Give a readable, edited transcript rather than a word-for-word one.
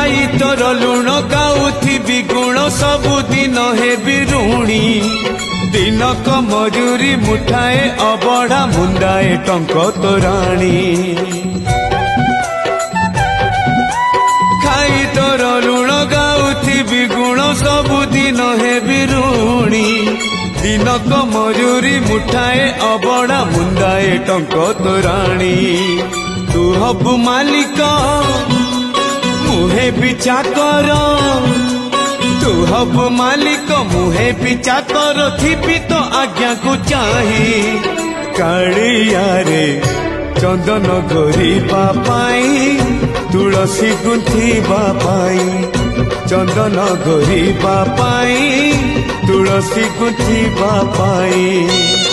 खाई तोर लुण गाउथिबि गुण सबुदिन हेबि ऋणी दिनक मजूरी मुठाए अबढ़ा मुंडाए टंक तोराणी खाई तोर लुण गाउथिबि गुण सबुदिन हेबि ऋणी दिनक मजूरी मुठाए अबढ़ा मुंडाए टंक तोराणी तू हबु मालिक मुहे पिछा कर तू हबु मालिक मुहे पिछा कर थिपि तो आज्ञा को चाही कालिया रे चंदन घोरिबा पाई तुलसी गुंथिबा पाई चंदन घोरिबा पाई तुलसी गुंथिबा पाई।